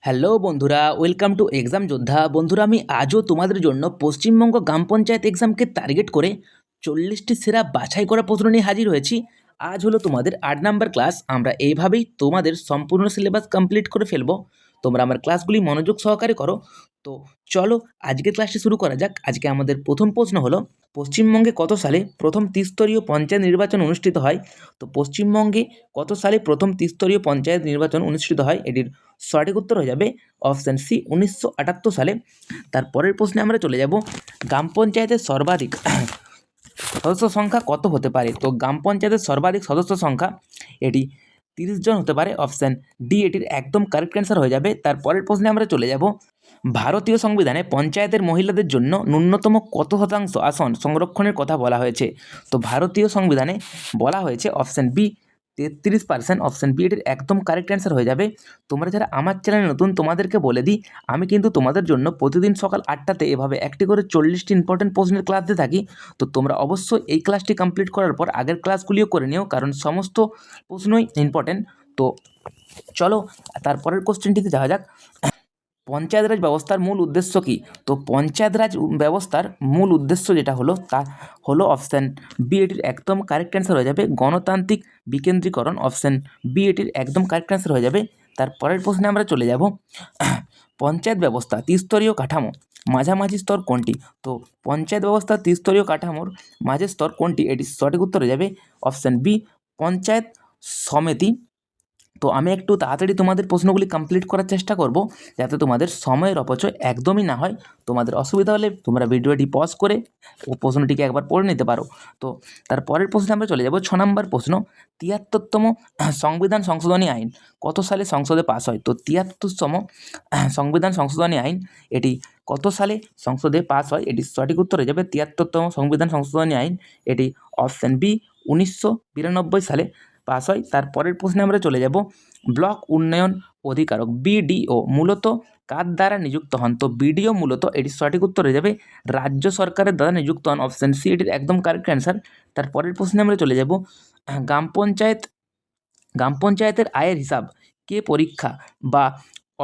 Hello বন্ধুরা, welcome to exam যোদ্ধা। বন্ধুরা, আমি আজও তোমাদের জন্য পশ্চিমবঙ্গ গ্রাম পঞ্চায়েত এক্সামকে টার্গেট করে 40টি সেরা বাছাই করা প্রশ্ন নিয়ে হাজির হয়েছি। আজ হলো তোমাদের 8 নাম্বার ক্লাস। আমরা এইভাবেই তোমাদের সম্পূর্ণ সিলেবাস কমপ্লিট করে ফেলবো। তোমরা আমার ক্লাসগুলি মনোযোগ সহকারে করো। তো চলো আজকের ক্লাসটি শুরু করা যাক। আজকে আমাদের প্রথম প্রশ্ন হলো, পশ্চিমবঙ্গে কত সালে প্রথম ত্রিস্তরীয় পঞ্চায়েত নির্বাচন অনুষ্ঠিত হয়? তো পশ্চিমবঙ্গে কত সালে প্রথম ত্রিস্তরীয় পঞ্চায়েত নির্বাচন অনুষ্ঠিত হয়? এটির সঠিক উত্তর হয়ে যাবে অপশান সি, 1978 সালে। তারপরের প্রশ্নে আমরা চলে যাব, গ্রাম পঞ্চায়েতের সর্বাধিক সদস্য সংখ্যা কত হতে পারে? তো গ্রাম পঞ্চায়েতের সর্বাধিক সদস্য সংখ্যা এটি 30 জন হতে পারে। অপশান ডি এটির একদম কারেক্ট অ্যান্সার হয়ে যাবে। তারপরের প্রশ্নে আমরা চলে যাব, ভারতীয় সংবিধানে পঞ্চায়েতের মহিলাদের জন্য ন্যূনতম কত শতাংশ আসন সংরক্ষণের কথা বলা হয়েছে? তো ভারতীয় সংবিধানে বলা হয়েছে অপশান বি 33%। অপশান বি এটির একদম কারেক্ট অ্যান্সার হয়ে যাবে। তোমরা যারা আমার চ্যানেলে নতুন, তোমাদেরকে বলে দিই, আমি কিন্তু তোমাদের জন্য প্রতিদিন সকাল 8টাতে এভাবে একটি করে 40টি ইম্পর্টেন্ট প্রশ্নের ক্লাস দিয়ে থাকি। তো তোমরা অবশ্যই এই ক্লাসটি কমপ্লিট করার পর আগের ক্লাসগুলিও করে নিও, কারণ সমস্ত প্রশ্নই ইম্পর্টেন্ট। তো চলো তারপরের কোশ্চেনটিতে যাওয়া যাক। পঞ্চায়েত রাজ ব্যবস্থার মূল উদ্দেশ্য কী? তো পঞ্চায়েত রাজ ব্যবস্থার মূল উদ্দেশ্য যেটা হলো, তা হলো অপশান বি এটির একদম কারেক্ট অ্যান্সার হয়ে যাবে, গণতান্ত্রিক বিকেন্দ্রীকরণ। অপশান বি এটির একদম কারেক্ট অ্যান্সার হয়ে যাবে। তারপরের প্রশ্নে আমরা চলে যাব, পঞ্চায়েত ব্যবস্থা ত্রিস্তরীয় কাঠামো মাঝামাঝি স্তর কোনটি? তো পঞ্চায়েত ব্যবস্থা ত্রিস্তরীয় কাঠামোর মাঝের স্তর কোনটি? এটি সঠিক উত্তর হয়ে যাবে অপশান বি, পঞ্চায়েত সমিতি। তো আমি একটু তাড়াতাড়ি তোমাদের প্রশ্নগুলি কমপ্লিট করার চেষ্টা করব, যাতে তোমাদের সময়ের অপচয় একদমই না হয়। তোমাদের অসুবিধা হলে তোমরা ভিডিওটি পজ করে ও প্রশ্নটিকে একবার পড়ে নিতে পারো। তো তারপরের প্রশ্নে আমরা চলে যাব। 6 নম্বর প্রশ্ন, 73তম সংবিধান সংশোধনী আইন কত সালে সংসদে পাস হয়? তো 73তম সংবিধান সংশোধনী আইন এটি কত সালে সংসদে পাস হয়? এটি সঠিক উত্তর হয়ে যাবে 73তম সংবিধান সংশোধনী আইন। এটি অপশান বি, 1992 সালে পাস হয়। তারপরের প্রশ্নে আমরা চলে যাব, ব্লক উন্নয়ন অধিকারক বিডিও মূলত কার দ্বারা নিযুক্ত হন? তো বিডিও মূলত, এটি সঠিক উত্তর হয়ে যাবে, রাজ্য সরকারের দ্বারা নিযুক্ত হন। অপশান সি এটির একদম কারেক্ট অ্যান্সার। তারপরের প্রশ্নে আমরা চলে যাব, গ্রাম পঞ্চায়েতের আয়ের হিসাব কে পরীক্ষা বা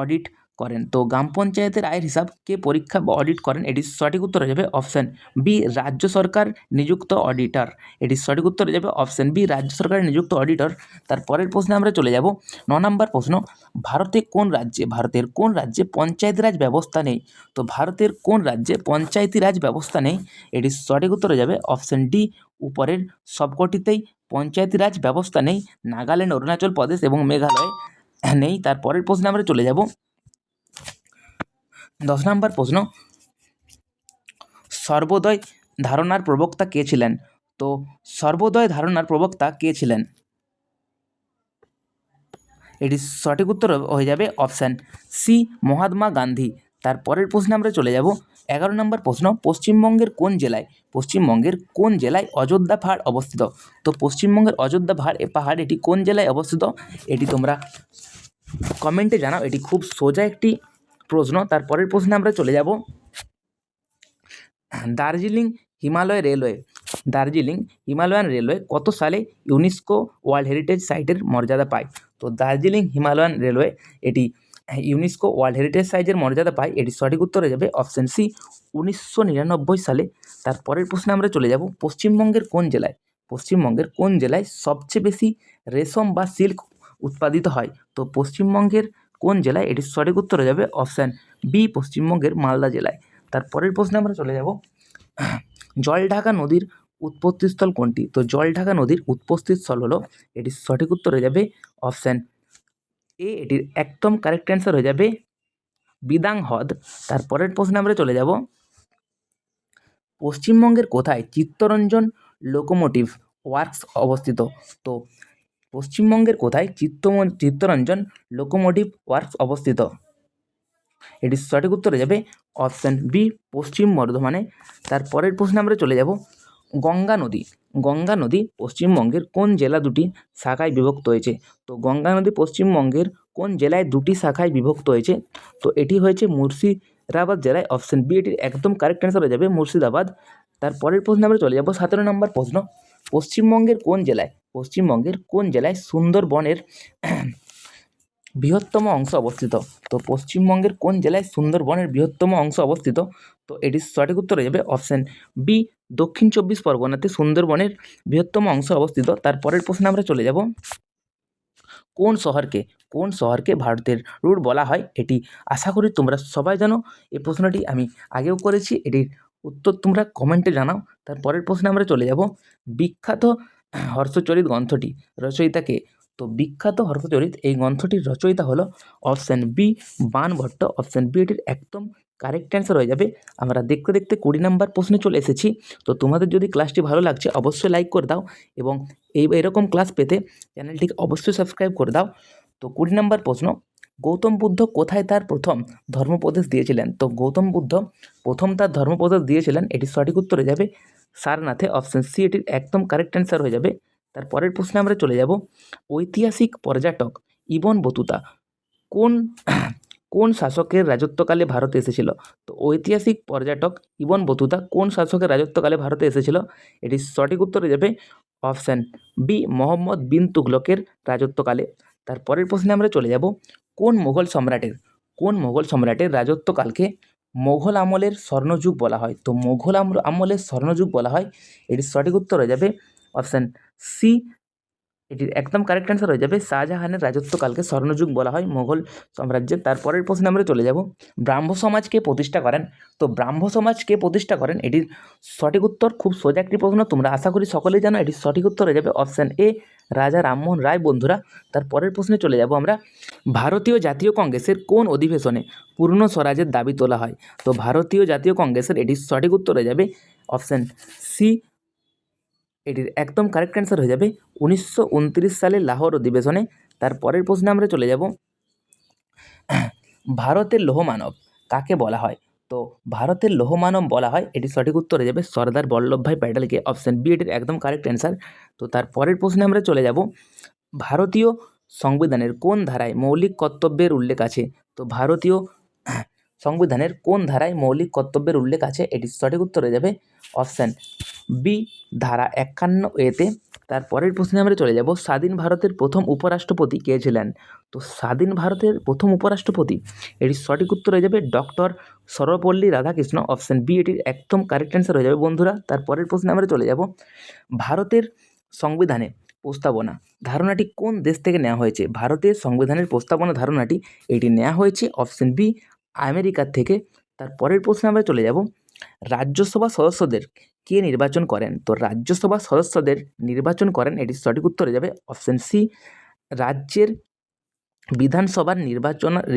অডিট করেন? তো গ্রাম পঞ্চায়েতের আয়ের হিসাব কে পরীক্ষা বা অডিট করেন? এটির সঠিক উত্তর হয়ে যাবে অপশান বি, রাজ্য সরকার নিযুক্ত অডিটর। এটির সঠিক উত্তর হয়ে যাবে অপশান বি, রাজ্য সরকারের নিযুক্ত অডিটর। তারপরের প্রশ্নে আমরা চলে যাব, 9 নম্বর প্রশ্ন, ভারতের কোন রাজ্যে পঞ্চায়েতি রাজ ব্যবস্থা নেই? তো ভারতের কোন রাজ্যে পঞ্চায়েতি রাজ ব্যবস্থা নেই? এটির সঠিক উত্তর হয়ে যাবে অপশান ডি, উপরের সবকটিতেই পঞ্চায়েতি রাজ ব্যবস্থা নেই। নাগাল্যান্ড, অরুণাচল প্রদেশ এবং মেঘালয় নেই। তারপরের প্রশ্নে আমরা চলে যাব, 10 নম্বর প্রশ্ন, সর্বোদয় ধারণার প্রবক্তা কে ছিলেন? তো সর্বোদয় ধারণার প্রবক্তা কে ছিলেন? এটি সঠিক উত্তর হয়ে যাবে অপশান সি, মহাত্মা গান্ধী। তারপরের প্রশ্নে আমরা চলে যাব, 11 নম্বর প্রশ্ন, পশ্চিমবঙ্গের কোন জেলায় অযোধ্যা পাহাড় অবস্থিত? তো পশ্চিমবঙ্গের অযোধ্যা পাহাড় এটি কোন জেলায় অবস্থিত? এটি তোমরা কমেন্টে জানাও। এটি খুব সোজা একটি প্রশ্ন। তারপরের প্রশ্নে আমরা চলে যাব, দার্জিলিং হিমালয়ান রেলওয়ে কত সালে ইউনেস্কো ওয়ার্ল্ড হেরিটেজ সাইটের মর্যাদা পায়? তো দার্জিলিং হিমালয়ান রেলওয়ে এটি ইউনেস্কো ওয়ার্ল্ড হেরিটেজ সাইটের মর্যাদা পায়। এটি সঠিক উত্তর হয়ে যাবে অপশান সি, 1999 সালে। তারপরের প্রশ্নে আমরা চলে যাব, পশ্চিমবঙ্গের কোন জেলায় সবচেয়ে বেশি রেশম বা সিল্ক উৎপাদিত হয়? তো পশ্চিমবঙ্গের কোন জেলায়? এটির সঠিক উত্তর হয়ে যাবে অপশান বি, পশ্চিমবঙ্গের মালদা জেলায়। তারপরের প্রশ্নে আমরা চলে যাব, জলঢাকা নদীর উৎপত্তিস্থল কোনটি? তো জলঢাকা নদীর উৎপত্তিস্থল হলো, এটির সঠিক উত্তর হয়ে যাবে অপশান এ, এটির একদম কারেক্ট অ্যান্সার হয়ে যাবে বিদাং হ্রদ। তারপরের প্রশ্নে আমরা চলে যাব, পশ্চিমবঙ্গের কোথায় চিত্তরঞ্জন লোকোমোটিভ ওয়ার্কস অবস্থিত? তো পশ্চিমবঙ্গের কোথায় চিত্তরঞ্জন লোকোমোটিভ ওয়ার্কস অবস্থিত? এটির সঠিক উত্তর হয়ে যাবে অপশান বি, পশ্চিম বর্ধমানে। তারপরের প্রশ্নে আমরা চলে যাব, গঙ্গা নদী পশ্চিমবঙ্গের কোন জেলা দুটি শাখায় বিভক্ত হয়েছে? তো গঙ্গা নদী পশ্চিমবঙ্গের কোন জেলায় দুটি শাখায় বিভক্ত হয়েছে? তো এটি হয়েছে মুর্শিদাবাদ জেলায়। অপশান বি এটির একদম কারেক্ট অ্যান্সার হয়ে যাবে মুর্শিদাবাদ। তারপরের প্রশ্নে আমরা চলে যাব, 17 নম্বর প্রশ্ন, পশ্চিমবঙ্গের কোন জেলায় সুন্দরবনের বৃহত্তম অংশ অবস্থিত? তো পশ্চিমবঙ্গের কোন জেলায় সুন্দরবনের বৃহত্তম অংশ অবস্থিত? তো এটির সঠিক উত্তর হয়ে যাবে অপশান বি, দক্ষিণ 24 পরগনাতে সুন্দরবনের বৃহত্তম অংশ অবস্থিত। তারপরের প্রশ্নে আমরা চলে যাব, কোন শহরকে ভারতের রুট বলা হয়? এটি আশা করি তোমরা সবাই জানো। এই প্রশ্নটি আমি আগেও করেছি, এটির উত্তর তোমরা কমেন্টে জানাও। তারপরের প্রশ্নে আমরা চলে যাব, বিখ্যাত হর্ষচরিত গ্রন্থটি রচয়িতাকে? তো বিখ্যাত হর্ষচরিত এই গ্রন্থটির রচয়িতা হলো option B, Banabhatta. Option B এটির একদম কারেক্ট অ্যান্সার হয়ে যাবে। আমরা দেখতে দেখতে 20 নম্বর প্রশ্নে চলে এসেছি। তো তোমাদের যদি ক্লাসটি ভালো লাগছে অবশ্যই লাইক করে দাও, এবং এরকম ক্লাস পেতে চ্যানেলটিকে অবশ্যই সাবস্ক্রাইব করে দাও। তো 20 নম্বর প্রশ্ন, গৌতম বুদ্ধ কোথায় তার প্রথম ধর্মোপদেশ দিয়েছিলেন? তো গৌতম বুদ্ধ প্রথম তার ধর্মোপদেশ দিয়েছিলেন, এটির সঠিক উত্তর হয়ে যাবে সারনাথে। অপশান সি এটির একদম কারেক্ট অ্যান্সার হয়ে যাবে। তারপরের প্রশ্নে আমরা চলে যাব, ঐতিহাসিক পর্যটক ইবন বতুতা কোন কোন শাসকের রাজত্বকালে ভারতে এসেছিল? তো ঐতিহাসিক পর্যটক ইবন বতুতা কোন শাসকের রাজত্বকালে ভারতে এসেছিল? এটির সঠিক উত্তর হয়ে যাবে অপশান বি, মোহাম্মদ বিন তুগলকের রাজত্বকালে। তারপরের প্রশ্নে আমরা চলে যাব, কোন মোগল সম্রাটের রাজত্বকালকে মোগল আমলের স্বর্ণযুগ বলা হয়? তো মোগল আমলের স্বর্ণযুগ বলা হয়, এটির সঠিক উত্তর হয়ে যাবে অপশান সি, এটির একদম কারেক্ট অ্যান্সার হয়ে যাবে শাহজাহানের রাজত্বকালকে স্বর্ণযুগ বলা হয় মোগল সাম্রাজ্যের। তারপরের প্রশ্নে আমরা চলে যাব, ব্রাহ্ম সমাজ কে প্রতিষ্ঠা করেন? তো ব্রাহ্ম সমাজ কে প্রতিষ্ঠা করেন? এটির সঠিক উত্তর, খুব সোজা একটি প্রশ্ন, তোমরা আশা করি সকলেই জানো। এটির সঠিক উত্তর হয়ে যাবে অপশান এ, রাজা রামমোহন রায়। বন্ধুরা, তারপরের প্রশ্নে চলে যাব আমরা, ভারতীয় জাতীয় কংগ্রেসের কোন অধিবেশনে পূর্ণ স্বরাজের দাবি তোলা হয়? তো ভারতীয় জাতীয় কংগ্রেসের এটির সঠিক উত্তর হয়ে যাবে অপশান সি, এটির একদম কারেক্ট অ্যান্সার হয়ে যাবে 1929 সালে লাহোর অধিবেশনে। তারপরের প্রশ্নে আমরা চলে যাব, ভারতের লৌহমানব কাকে বলা হয়? তো ভারতের লৌহমানব বলা হয়, এটির সঠিক উত্তর হয়ে যাবে সর্দার বল্লভভাই প্যাটেলকে। অপশান বি এটির একদম কারেক্ট অ্যান্সার। তো তারপরের প্রশ্নে আমরা চলে যাব, ভারতীয় সংবিধানের কোন ধারায় মৌলিক কর্তব্যের উল্লেখ আছে? তো ভারতীয় সংবিধানের কোন ধারায় মৌলিক কর্তব্যের উল্লেখ আছে? এটির সঠিক উত্তর হয়ে যাবে অপশান বি, ধারা 51 এতে। তারপরের প্রশ্নে আমরা চলে যাব, স্বাধীন ভারতের প্রথম উপরাষ্ট্রপতি কে ছিলেন? তো স্বাধীন ভারতের প্রথম উপরাষ্ট্রপতি, এটির সঠিক উত্তর হয়ে যাবে doctor Sarvepalli Radhakrishnan. Option B এটির একদম কারেক্ট অ্যান্সার হয়ে যাবে। বন্ধুরা, তারপরের প্রশ্নে আমরা চলে যাব, ভারতের সংবিধানে প্রস্তাবনা ধারণাটি কোন দেশ থেকে নেওয়া হয়েছে? ভারতের সংবিধানের প্রস্তাবনা ধারণাটি এটি নেওয়া হয়েছে অপশান বি, আমেরিকার থেকে। তারপরের প্রশ্নে আমরা চলে যাব, রাজ্যসভা সদস্যদের কে নির্বাচন করেন? তো রাজ্যসভা সদস্যদের নির্বাচন করেন, এটির সঠিক উত্তর হয়ে যাবে অপশান সি, রাজ্যের বিধানসভার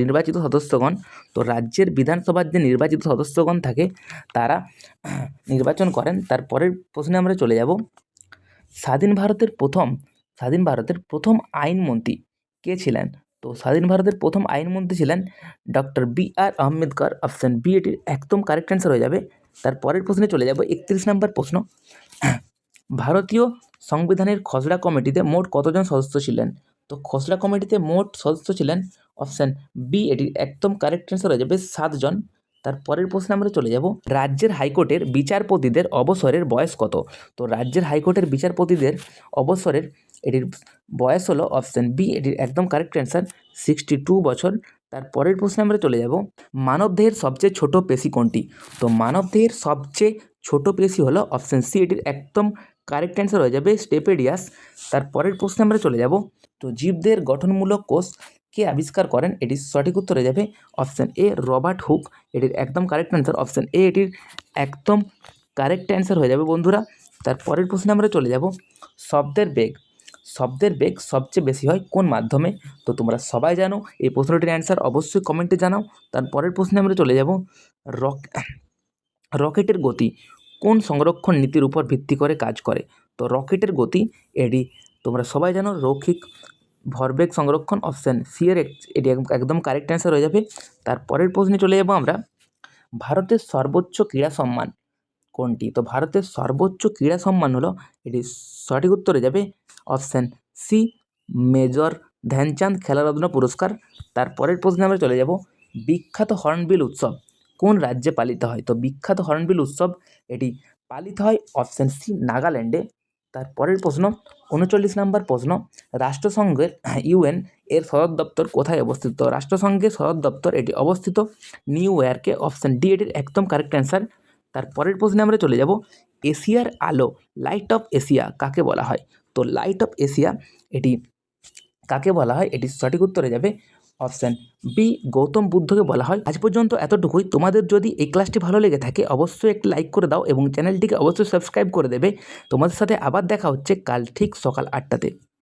নির্বাচিত সদস্যগণ। তো রাজ্যের বিধানসভার যে নির্বাচিত সদস্যগণ থাকে তারা নির্বাচন করেন। তারপরের প্রশ্নে আমরা চলে যাব, স্বাধীন ভারতের প্রথম আইনমন্ত্রী কে ছিলেন? তো স্বাধীন ভারতের প্রথম আইনমন্ত্রী ছিলেন doctor B R. Ambedkar. Option B এটির একদম কারেক্ট অ্যান্সার হয়ে যাবে। তারপরের প্রশ্নে চলে যাব, 31 নম্বর প্রশ্ন, ভারতীয় সংবিধানের খসড়া কমিটিতে মোট কতজন সদস্য ছিলেন? তো খসড়া কমিটিতে মোট সদস্য ছিলেন অপশান বি, এটির একদম কারেক্ট অ্যান্সার হয়ে যাবে 7 জন। তারপরের প্রশ্নে আমরা চলে যাব, রাজ্যের হাইকোর্টের বিচারপতিদের অবসরের বয়স কত? তো রাজ্যের হাইকোর্টের বিচারপতিদের অবসরের এটির বয়স হলো অপশান বি, এটির একদম কারেক্ট অ্যান্সার 62 বছর। তারপরের প্রশ্নে আমরা চলে যাব, মানবদেহের সবচেয়ে ছোট পেশি কোনটি? তো মানবদেহের সবচেয়ে ছোট পেশি হলো অপশান সি, এটির একদম কারেক্ট অ্যান্সার হয়ে যাবে স্টেপেডিয়াস। তারপরের প্রশ্নে আমরা চলে যাব, তো জীবদের গঠনমূলক কোষ কে আবিষ্কার করেন? এটির সঠিক উত্তর হয়ে যাবে অপশান এ, রবার্ট হুক। এটির একদম কারেক্ট অ্যান্সার অপশান এ, এটির একদম কারেক্ট অ্যান্সার হয়ে যাবে। বন্ধুরা, তারপরের প্রশ্নে আমরা চলে যাব, শব্দের বেগ সবচেয়ে বেশি হয় কোন মাধ্যমে? তো তোমরা সবাই জানো, এই প্রশ্নটির অ্যান্সার অবশ্যই কমেন্টে জানাও। তারপরের প্রশ্নে আমরা চলে যাব, রকেটের গতি কোন সংরক্ষণ নীতির উপর ভিত্তি করে কাজ করে? তো রকেটের গতি, এটি তোমরা সবাই জানো রৈখিক ভরবেগ সংরক্ষণ। অপশান সি এর এটি একদম কারেক্ট অ্যান্সার হয়ে যাবে। তারপরের প্রশ্নে চলে যাব আমরা, ভারতের সর্বোচ্চ ক্রীড়া সম্মান কোনটি? তো ভারতের সর্বোচ্চ ক্রীড়া সম্মান হলো, এটি সঠিক উত্তর হয়ে যাবে অপশান সি, মেজর ধ্যানচাঁদ খেলারত্ন পুরস্কার। তারপরের প্রশ্নে আমরা চলে যাব, বিখ্যাত হর্নবিল উৎসব কোন রাজ্যে পালিত হয়? তো বিখ্যাত হর্নবিল উৎসব এটি পালিত হয় অপশান সি, নাগাল্যান্ডে। তারপরের প্রশ্ন, 39 নম্বর প্রশ্ন, রাষ্ট্রসংঘের এর সদর দপ্তর কোথায় অবস্থিত? রাষ্ট্রসংঘের সদর দপ্তর এটি অবস্থিত নিউ ইয়র্কে। অপশান ডি এটির একদম কারেক্ট অ্যান্সার। তার পরের প্রশ্নে আমরা চলে যাব, এশিয়ার আলো, লাইট অফ এশিয়া কাকে বলা হয়? তো লাইট অফ এশিয়া এটি কাকে বলা হয়? এটি সঠিক উত্তরে যাবে অপশান বি, গৌতম বুদ্ধকে বলা হয়। আজ পর্যন্ত এতটুকুই। তোমাদের যদি এই ক্লাসটি ভালো লেগে থাকে অবশ্যই একটি লাইক করে দাও এবং চ্যানেলটিকে অবশ্যই সাবস্ক্রাইব করে দেবে। তোমাদের সাথে আবার দেখা হচ্ছে কাল ঠিক সকাল 8টাতে।